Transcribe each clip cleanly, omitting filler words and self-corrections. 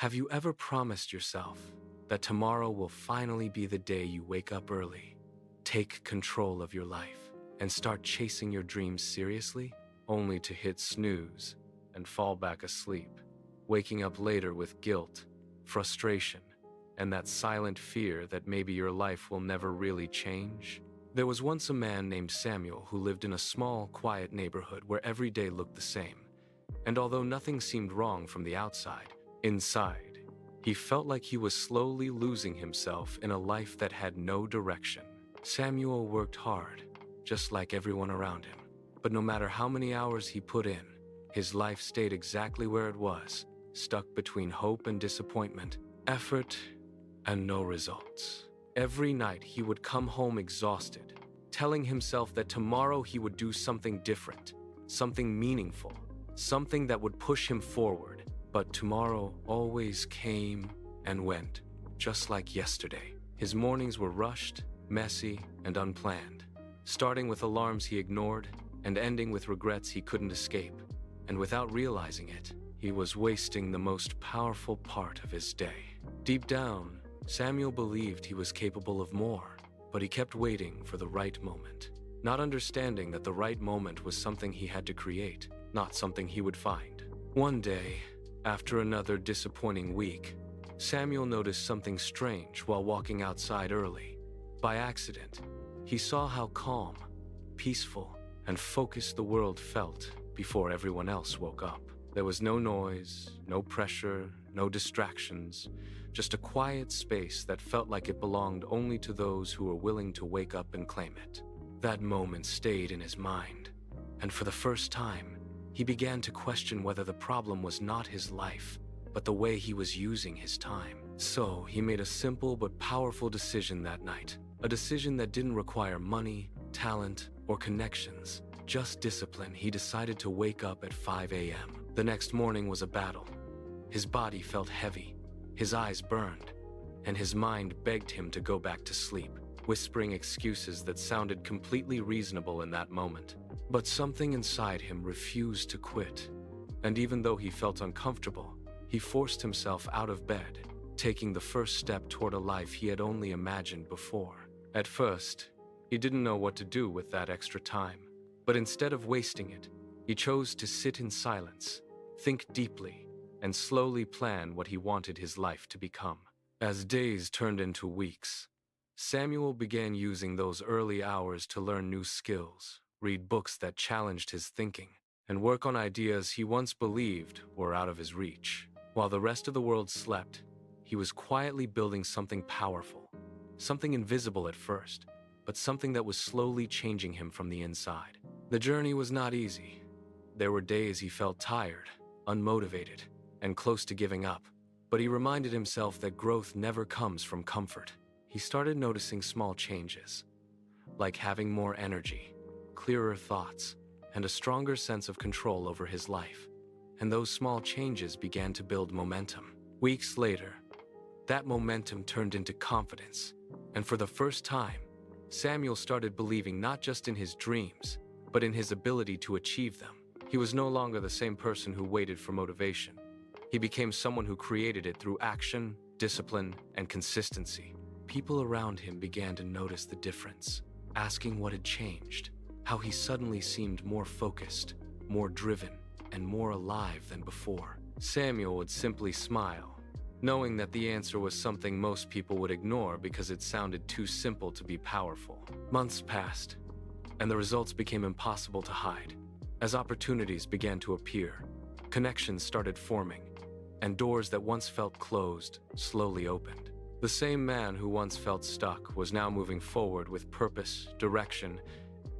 Have you ever promised yourself that tomorrow will finally be the day you wake up early, take control of your life, and start chasing your dreams seriously, only to hit snooze and fall back asleep, waking up later with guilt, frustration, and that silent fear that maybe your life will never really change? There was once a man named Samuel who lived in a small, quiet neighborhood where every day looked the same. And although nothing seemed wrong from the outside, inside, he felt like he was slowly losing himself in a life that had no direction. Samuel worked hard, just like everyone around him. But no matter how many hours he put in, his life stayed exactly where it was, stuck between hope and disappointment, effort and no results. Every night he would come home exhausted, telling himself that tomorrow he would do something different, something meaningful, something that would push him forward. But tomorrow always came and went, just like yesterday. His mornings were rushed, messy, and unplanned, starting with alarms he ignored and ending with regrets he couldn't escape. And without realizing it, he was wasting the most powerful part of his day. Deep down, Samuel believed he was capable of more, but he kept waiting for the right moment, not understanding that the right moment was something he had to create, not something he would find. One day, after another disappointing week, Samuel noticed something strange while walking outside early. By accident, he saw how calm, peaceful, and focused the world felt before everyone else woke up. There was no noise, no pressure, no distractions, just a quiet space that felt like it belonged only to those who were willing to wake up and claim it. That moment stayed in his mind, and for the first time, he began to question whether the problem was not his life, but the way he was using his time. So he made a simple but powerful decision that night, a decision that didn't require money, talent, or connections, just discipline. He decided to wake up at 5 a.m. The next morning was a battle. His body felt heavy, his eyes burned, and his mind begged him to go back to sleep, whispering excuses that sounded completely reasonable in that moment. But something inside him refused to quit. And even though he felt uncomfortable, he forced himself out of bed, taking the first step toward a life he had only imagined before. At first, he didn't know what to do with that extra time. But instead of wasting it, he chose to sit in silence, think deeply, and slowly plan what he wanted his life to become. As days turned into weeks, Samuel began using those early hours to learn new skills, read books that challenged his thinking, and work on ideas he once believed were out of his reach. While the rest of the world slept, he was quietly building something powerful, something invisible at first, but something that was slowly changing him from the inside. The journey was not easy. There were days he felt tired, unmotivated, and close to giving up, but he reminded himself that growth never comes from comfort. He started noticing small changes, like having more energy, clearer thoughts, and a stronger sense of control over his life. And those small changes began to build momentum. Weeks later, that momentum turned into confidence, and for the first time, Samuel started believing not just in his dreams, but in his ability to achieve them. He was no longer the same person who waited for motivation. He became someone who created it through action, discipline, and consistency. People around him began to notice the difference, asking what had changed, how he suddenly seemed more focused, more driven, and more alive than before. Samuel would simply smile, knowing that the answer was something most people would ignore because it sounded too simple to be powerful. Months passed, and the results became impossible to hide. As opportunities began to appear, connections started forming, and doors that once felt closed slowly opened. The same man who once felt stuck was now moving forward with purpose, direction,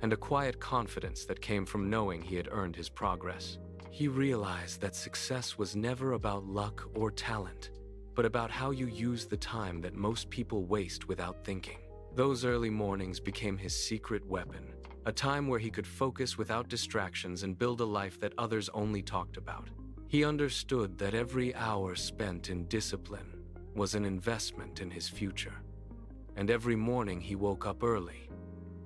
and a quiet confidence that came from knowing he had earned his progress. He realized that success was never about luck or talent, but about how you use the time that most people waste without thinking. Those early mornings became his secret weapon, a time where he could focus without distractions and build a life that others only talked about. He understood that every hour spent in discipline was an investment in his future. And every morning he woke up early,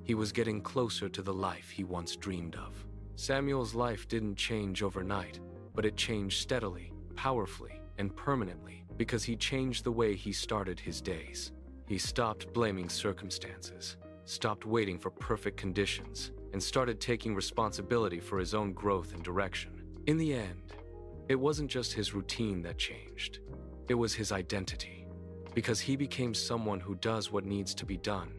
he was getting closer to the life he once dreamed of. Samuel's life didn't change overnight, but it changed steadily, powerfully. and permanently because he changed the way he started his days. He stopped blaming circumstances, stopped waiting for perfect conditions, and started taking responsibility for his own growth and direction. In the end, it wasn't just his routine that changed. It was his identity, because he became someone who does what needs to be done,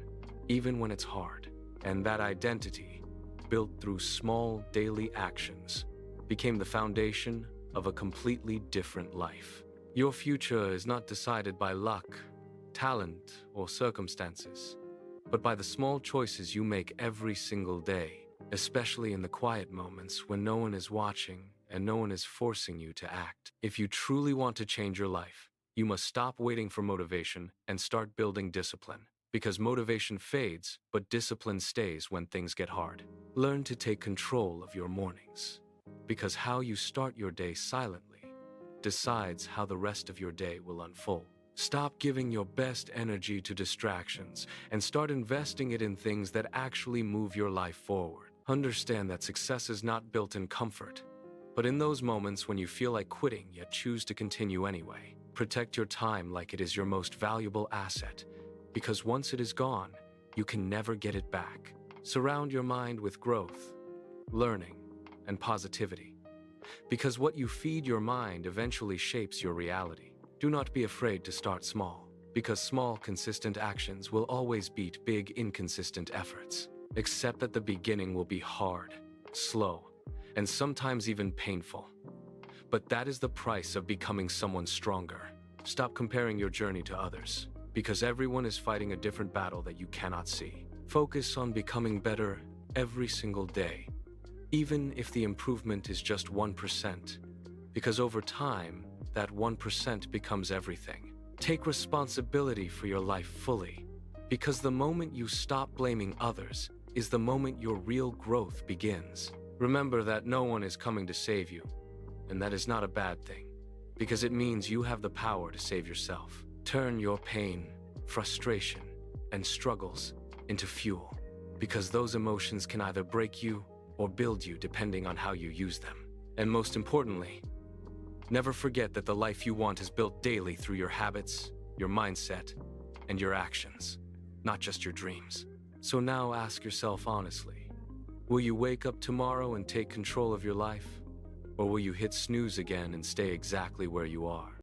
even when it's hard. And that identity, built through small daily actions, became the foundation of a completely different life. Your future is not decided by luck, talent, or circumstances, but by the small choices you make every single day, especially in the quiet moments when no one is watching and no one is forcing you to act. If you truly want to change your life, you must stop waiting for motivation and start building discipline. Because motivation fades, but discipline stays when things get hard. Learn to take control of your mornings, because how you start your day silently decides how the rest of your day will unfold. Stop giving your best energy to distractions and start investing it in things that actually move your life forward. Understand that success is not built in comfort, but in those moments when you feel like quitting yet choose to continue anyway. Protect your time like it is your most valuable asset, because once it is gone, you can never get it back. Surround your mind with growth, learning, and positivity, because what you feed your mind eventually shapes your reality. Do not be afraid to start small, because small, consistent actions will always beat big, inconsistent efforts. Accept that the beginning will be hard, slow, and sometimes even painful. But that is the price of becoming someone stronger. Stop comparing your journey to others, because everyone is fighting a different battle that you cannot see. Focus on becoming better every single day, even if the improvement is just 1%, because over time, that 1% becomes everything. Take responsibility for your life fully, because the moment you stop blaming others is the moment your real growth begins. Remember that no one is coming to save you, and that is not a bad thing, because it means you have the power to save yourself. Turn your pain, frustration, and struggles into fuel, because those emotions can either break you or build you depending on how you use them. And most importantly, never forget that the life you want is built daily through your habits, your mindset, and your actions, not just your dreams. So now ask yourself honestly, will you wake up tomorrow and take control of your life? Or will you hit snooze again and stay exactly where you are?